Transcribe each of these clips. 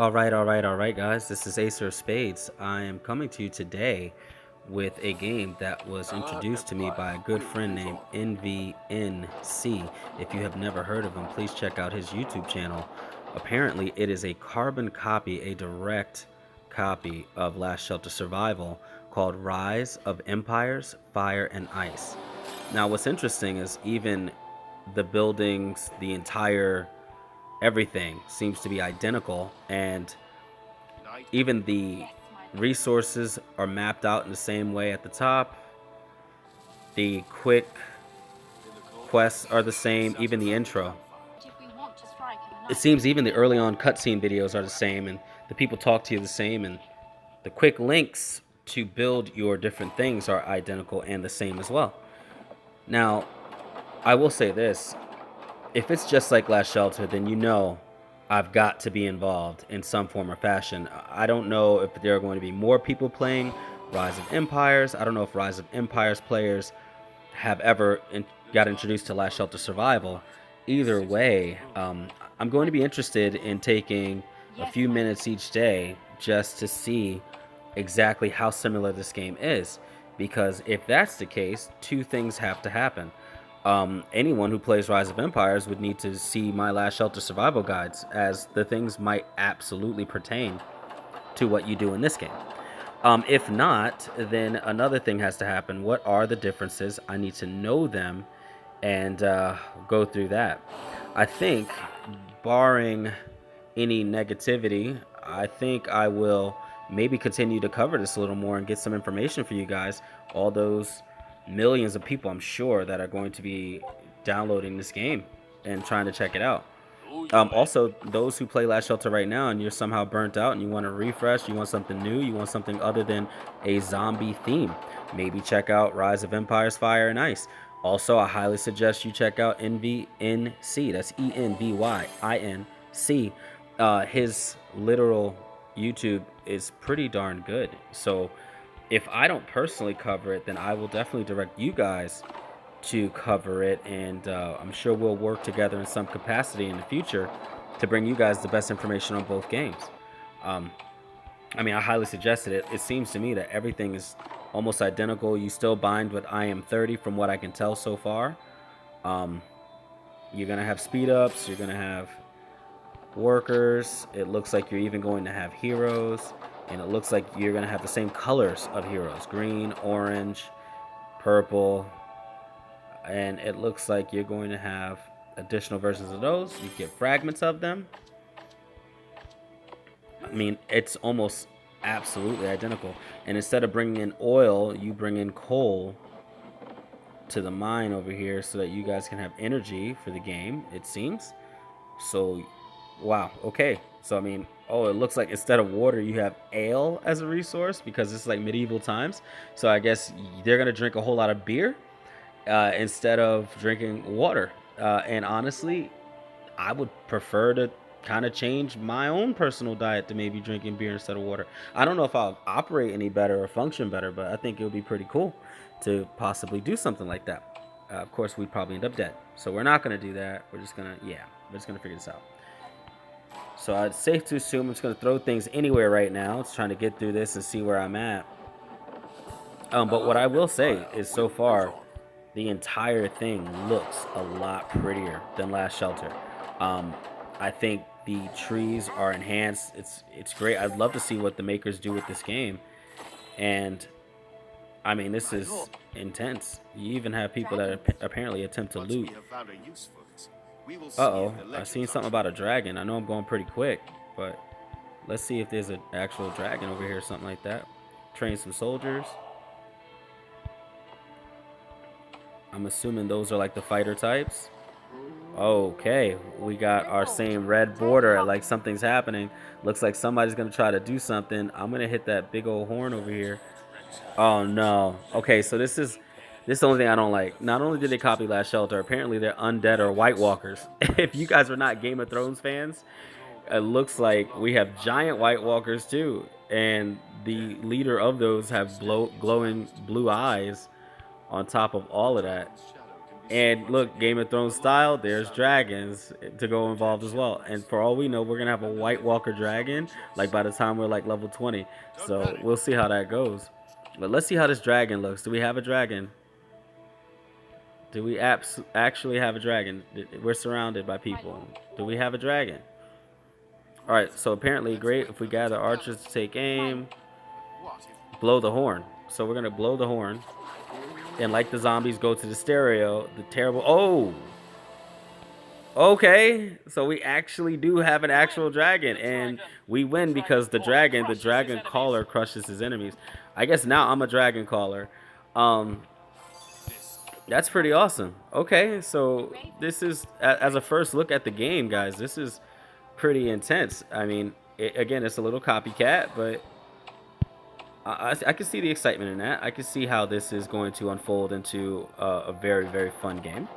All right, guys. This is Acer of Spades. I am coming to you today with a game that was introduced to me by a good friend named NVNC. If you have never heard of him, please check out his YouTube channel. Apparently, it is a carbon copy, a direct copy of Last Shelter Survival called Rise of Empires, Fire and Ice. Now, what's interesting is even the buildings, the entire everything seems to be identical, and even the resources are mapped out in the same way at the top. The quick quests are the same, even the intro. It seems even the early on cutscene videos are the same, and the people talk to you the same, and the quick links to build your different things are identical and the same as well. Now, I will say this, if it's just like Last Shelter, then you know I've got to be involved in some form or fashion. I don't know if there are going to be more people playing Rise of Empires. I don't know if Rise of Empires players have ever got introduced to Last Shelter Survival. Either way, I'm going to be interested in taking a few minutes each day just to see exactly how similar this game is. Because if that's the case, two things have to happen. Anyone who plays Rise of Empires would need to see my Last Shelter survival guides, as the things might absolutely pertain to what you do in this game. If not, then another thing has to happen. What are the differences? I need to know them and go through that. I think, barring any negativity, I think I will maybe continue to cover this a little more and get some information for you guys. All those millions of people, I'm sure, that are going to be downloading this game and trying to check it out. Also, those who play Last Shelter right now and you're somehow burnt out and you want to refresh, you want something new, you want something other than a zombie theme, maybe check out Rise of Empires, Fire and Ice. Also, I highly suggest you check out NVNC. That's ENVYINC. His literal YouTube is pretty darn good. So if I don't personally cover it, then I will definitely direct you guys to cover it, and I'm sure we'll work together in some capacity in the future to bring you guys the best information on both games. Um, I mean, I highly suggested it. It seems to me that everything is almost identical. You still bind with I am 30 from what I can tell so far. Um, you're going to have speed ups, you're going to have workers. It looks like you're even going to have heroes, and it looks like you're going to have the same colors of heroes: green, orange, purple, and it looks like you're going to have additional versions of those. You get fragments of them. I mean, it's almost absolutely identical. And instead of bringing in oil, you bring in coal to the mine over here so that you guys can have energy for the game, it seems. So, wow, okay. So, I mean, oh, it looks like instead of water, you have ale as a resource because it's like medieval times. So, I guess they're going to drink a whole lot of beer instead of drinking water. And honestly, I would prefer to kind of change my own personal diet to maybe drinking beer instead of water. I don't know if I'll operate any better or function better, but I think it would be pretty cool to possibly do something like that. Of course, we'd probably end up dead. So we're not going to do that. We're just going to, yeah, we're just going to figure this out. So it's safe to assume I'm just going to throw things anywhere right now. It's trying to get through this and see where I'm at. But what I will say is so far, the entire thing looks a lot prettier than Last Shelter. I think the trees are enhanced. It's great. I'd love to see what the makers do with this game. And I mean, this is intense. You even have people that apparently attempt to loot. Uh-oh, I seen something about a dragon. I know I'm going pretty quick, but let's see if there's an actual dragon over here or something like that. Train some soldiers. I'm assuming those are like the fighter types. Okay, we got our same red border. Like something's happening. Looks like somebody's gonna try to do something. I'm gonna hit that big old horn over here. Oh no. Okay, so this is the only thing I don't like. Not only did they copy Last Shelter, apparently they're undead or White Walkers. If you guys are not Game of Thrones fans, it looks like we have giant White Walkers too, and the leader of those have glowing blue eyes on top of all of that. And look, Game of Thrones style, there's dragons to go involved as well. And for all we know, we're gonna have a White Walker dragon like by the time we're like level 20. So we'll see how that goes. But let's see how this dragon looks. Do we have a dragon? Do we actually have a dragon? We're surrounded by people. Do we have a dragon? All right. So apparently, great. If we gather archers to take aim, blow the horn. So we're gonna blow the horn, and like the zombies, go to the stereo. The terrible. Oh. Okay, so we actually do have an actual dragon, and we win because the dragon caller crushes his enemies. I guess now I'm a dragon caller. Um, that's pretty awesome. Okay, so this is as a first look at the game, guys. This is pretty intense. I mean, again, it's a little copycat, but I can see the excitement in that. I can see how this is going to unfold into a very, very fun game.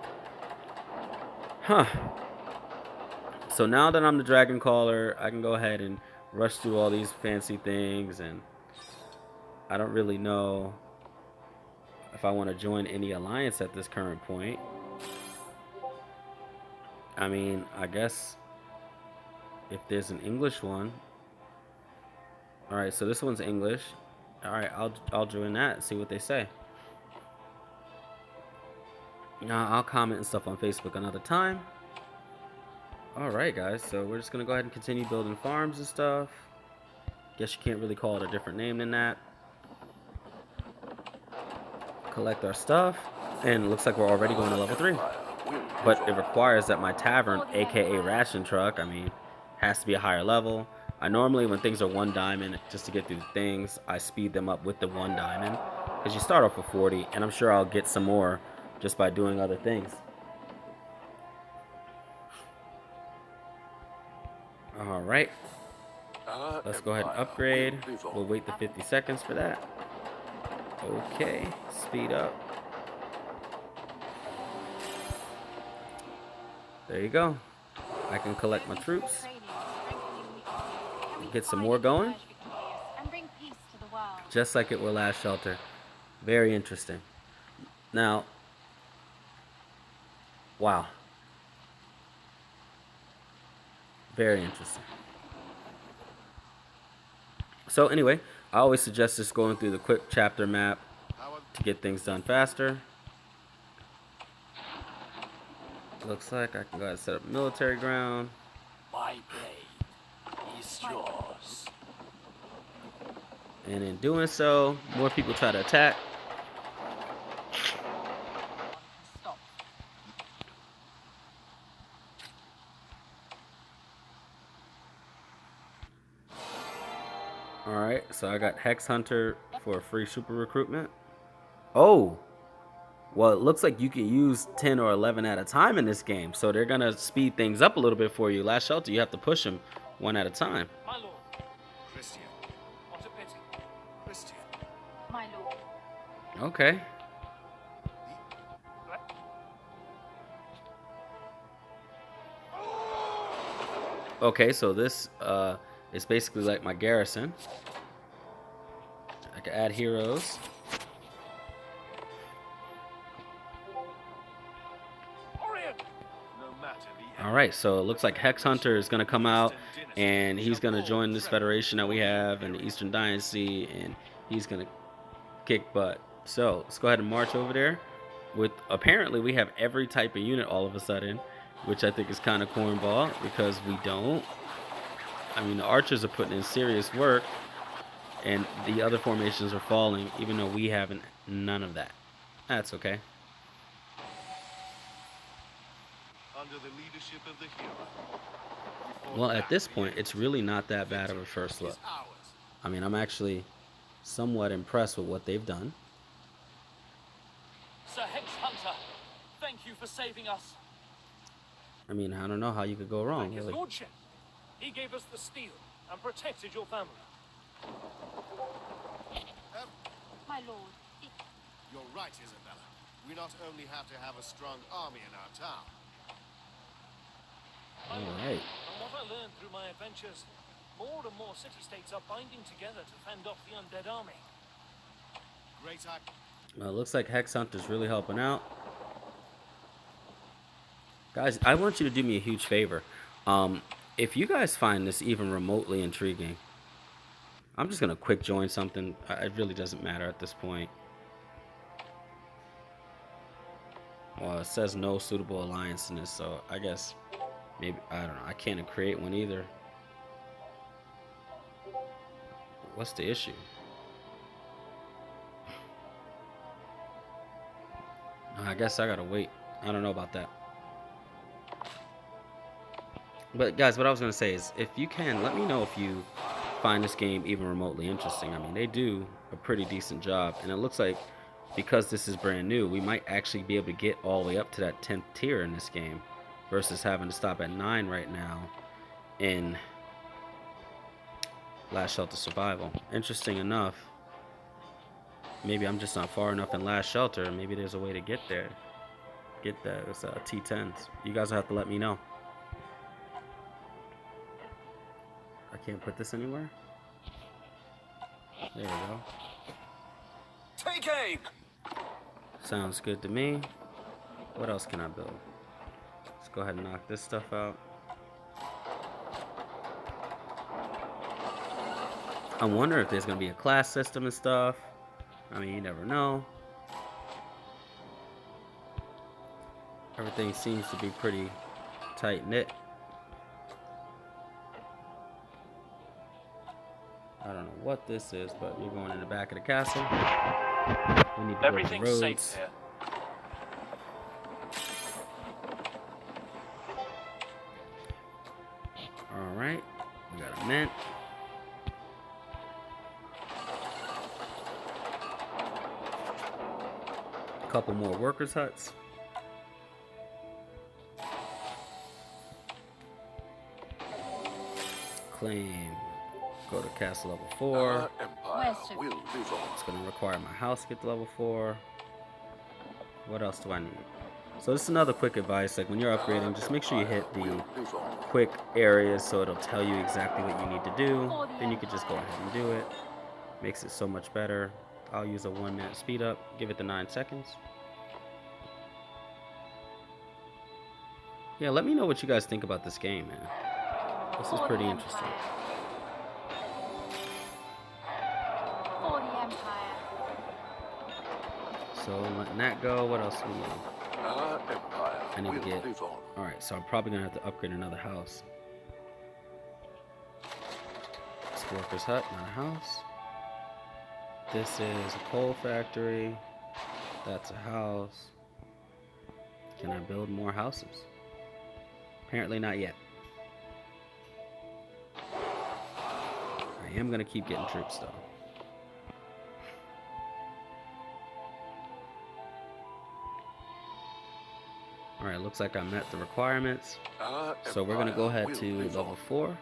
Huh. So now that I'm the dragon caller, I can go ahead and rush through all these fancy things, and I don't really know if I want to join any alliance at this current point. I mean, I guess if there's an English one. All right, so this one's English. All right, I'll join that and see what they say. Now I'll comment and stuff on Facebook another time. All right, guys, so we're just gonna go ahead and continue building farms and stuff. Guess you can't really call it a different name than that. Collect our stuff, and it looks like we're already going to level 3. But it requires that my tavern, aka ration truck, I mean, has to be a higher level. I normally, when things are 1 diamond, just to get through things, I speed them up with the 1 diamond. Because you start off with 40, and I'm sure I'll get some more just by doing other things. Alright. Let's go ahead and upgrade. We'll wait the 50 seconds for that. Okay, speed up. There you go. I can collect my troops. Get some more going. Just like it were last shelter. Very interesting. Now, wow. Very interesting. So anyway, I always suggest just going through the quick chapter map to get things done faster. Looks like I can go ahead and set up military ground. My blade is yours. And in doing so, more people try to attack. Alright, so I got Hex Hunter for a free super recruitment. Oh! Well, it looks like you can use 10 or 11 at a time in this game, so they're going to speed things up a little bit for you. Last shelter, you have to push them 1 at a time. My lord. Christian. What a pity. Christian. My lord. Okay. Okay, so this is basically like my garrison. I can add heroes. Alright, so it looks like Hex Hunter is going to come out, and he's going to join this federation that we have in the Eastern Dynasty, and he's going to kick butt. So let's go ahead and march over there. With apparently we have every type of unit all of a sudden, which I think is kind of cornball because we don't. I mean, the archers are putting in serious work, and the other formations are falling, even though we haven't none of that. That's okay. Under the leadership of the hero. Well, at this point, it's really not that bad of a first look. I mean, I'm actually somewhat impressed with what they've done. Sir Hex Hunter, thank you for saving us. I mean, I don't know how you could go wrong, His really. lordship, he gave us the steel and protected your family. My lord. You're right, Isabella. We not only have to have a strong army in our town. All right. From what I learned through my adventures, more and more city-states are binding together to fend off the undead army. Great act. Well, it looks like Hex Hunter's really helping out. Guys, I want you to do me a huge favor. Um, if you guys find this even remotely intriguing, I'm just gonna quick join something. It really doesn't matter at this point. Well, it says no suitable alliance in this, so I guess maybe I don't know. I can't create one either. What's the issue? I guess I gotta wait. I don't know about that. But guys, what I was gonna say is, if you can, let me know if you find this game even remotely interesting. I mean, they do a pretty decent job, and it looks like because this is brand new, we might actually be able to get all the way up to that 10th tier in this game, versus having to stop at 9 right now in Last Shelter Survival. Interesting enough. Maybe I'm just not far enough in Last Shelter. Maybe there's a way to get there. Get those T10s. You guys will have to let me know. I can't put this anywhere. There we go. Take aim! Sounds good to me. What else can I build? Let's go ahead and knock this stuff out. I wonder if there's going to be a class system and stuff. I mean, you never know. Everything seems to be pretty tight-knit. I don't know what this is, but you're going in the back of the castle. We need to build the Everything's safe roads. here. Alright, we got a mint. A couple more workers' huts. Claim. Go to castle level 4. It's going to require my house to get to level 4. What else do I need? So this is another quick advice. Like when you're upgrading, just make sure you hit the quick areas so it'll tell you exactly what you need to do. Then you can just go ahead and do it. Makes it so much better. I'll use a 1-minute speed up. Give it the 9 seconds. Yeah, let me know what you guys think about this game, man. This is pretty interesting. For the Empire. So letting that go. What else do we need? I need to get. Alright, so I'm probably gonna have to upgrade another house. This worker's hut, not a house. This is a coal factory. That's a house. Can I build more houses? Apparently not yet. I am gonna keep getting troops though. Alright, looks like I met the requirements. So we're gonna go ahead to level 4.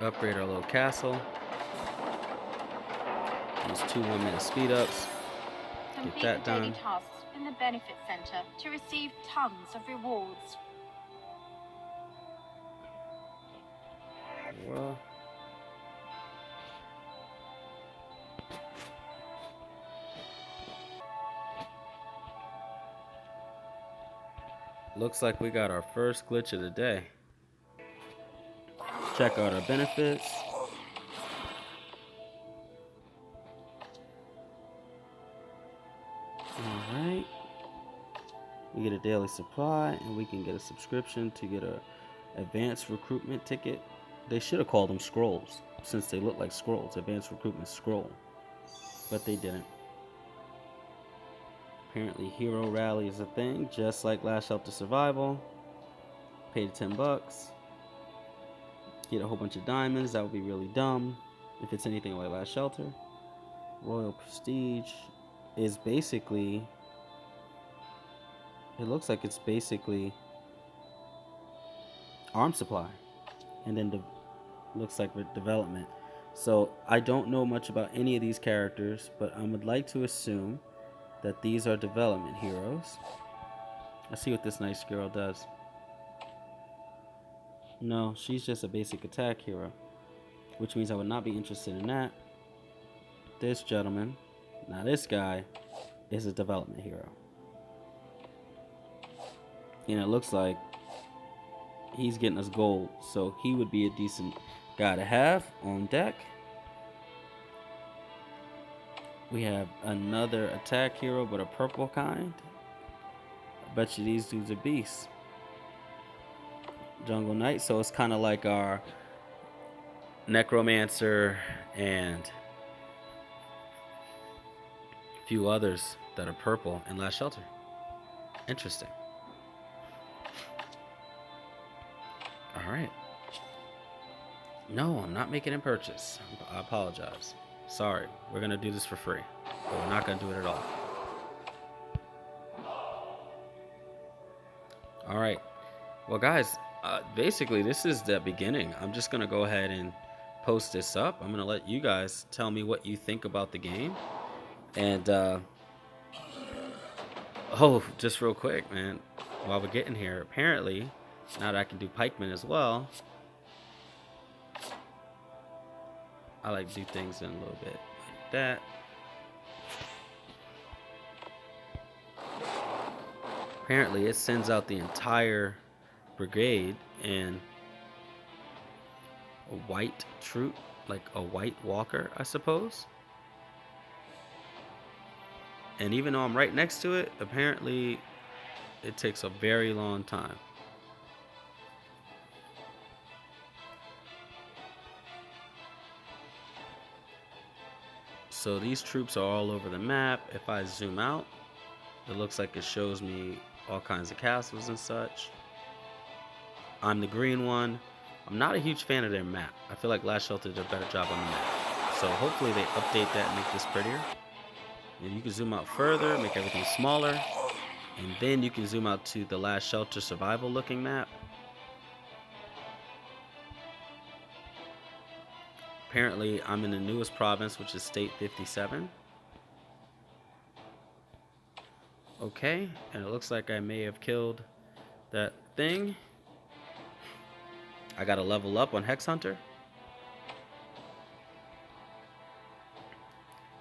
Upgrade our little castle. Use 2 1-minute speed ups. Get Complete that the daily done. tasks in the benefit center to receive tons of rewards. Well, looks like we got our first glitch of the day. Check out our benefits. Alright. We get a daily supply, and we can get a subscription to get a advanced recruitment ticket. They should have called them scrolls, since they look like scrolls. Advanced recruitment scroll. But they didn't. Apparently hero rally is a thing, just like Last Shelter Survival. Paid $10. Get a whole bunch of diamonds. That would be really dumb if it's anything like Last Shelter. Royal Prestige is basically, it looks like it's basically arm supply, and then looks like with development. So I don't know much about any of these characters, but I would like to assume that these are development heroes. Let's see what this nice girl does. No, she's just a basic attack hero, which means I would not be interested in that. This gentleman, now this guy, is a development hero. And it looks like he's getting us gold, so he would be a decent guy to have on deck. We have another attack hero, but a purple kind. I bet you these dudes are beasts. Jungle Knight, so it's kind of like our Necromancer and a few others that are purple in Last Shelter. Interesting. Alright. No, I'm not making a purchase. I apologize. Sorry. We're going to do this for free. But we're not going to do it at all. Alright. Well, guys, basically, this is the beginning. I'm just going to go ahead and post this up. I'm going to let you guys tell me what you think about the game. And, oh, just real quick, man. While we're getting here, apparently, now that I can do pikemen as well, I like to do things in a little bit like that. Apparently, it sends out the entire brigade in a white troop, like a white walker, I suppose. And even though I'm right next to it, apparently it takes a very long time. So these troops are all over the map. If I zoom out, it looks like it shows me all kinds of castles and such. I'm the green one. I'm not a huge fan of their map. I feel like Last Shelter did a better job on the map. So hopefully they update that and make this prettier. And you can zoom out further, make everything smaller. And then you can zoom out to the Last Shelter survival looking map. Apparently, I'm in the newest province, which is State 57. Okay, and it looks like I may have killed that thing. I got to level up on Hex Hunter.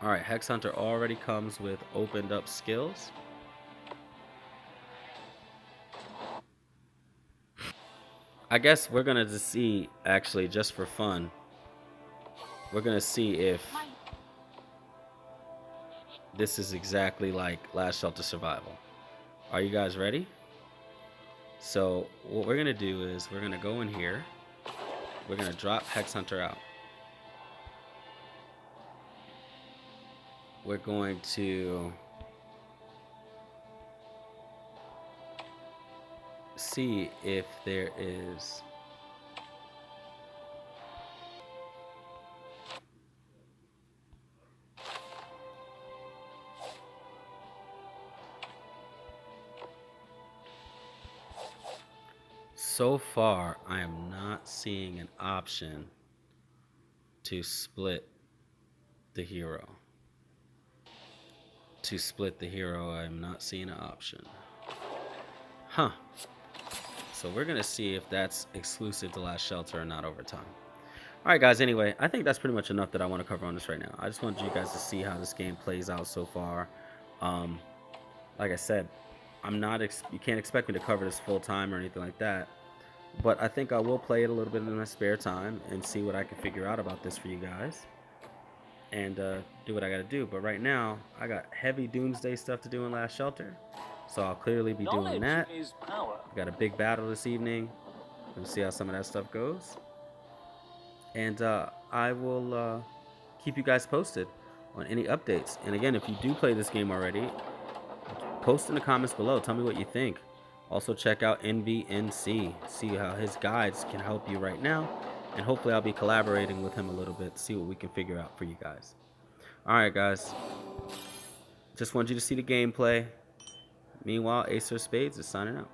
Alright, Hex Hunter already comes with opened up skills. I guess we're going to see, actually, just for fun, we're going to see if this is exactly like Last Shelter Survival. Are you guys ready? So what we're going to do is we're going to go in here. We're going to drop Hex Hunter out. We're going to see if there is so far I am not seeing an option to split the hero. I'm not seeing an option. Huh. So we're going to see if that's exclusive to Last Shelter or not over time. Alright guys, anyway, I think that's pretty much enough that I want to cover on this right now. I just wanted you guys to see how this game plays out so far. Like I said, you can't expect me to cover this full time or anything like that. But I think I will play it a little bit in my spare time and see what I can figure out about this for you guys. And do what I gotta do. But right now, I got heavy doomsday stuff to do in Last Shelter. So I'll clearly be doing that. Got a big battle this evening. We'll see how some of that stuff goes. And I will keep you guys posted on any updates. And again, if you do play this game already, post in the comments below. Tell me what you think. Also check out NVNC. See how his guides can help you right now. And hopefully I'll be collaborating with him a little bit to see what we can figure out for you guys. Alright guys. Just wanted you to see the gameplay. Meanwhile, Ace of Spades is signing out.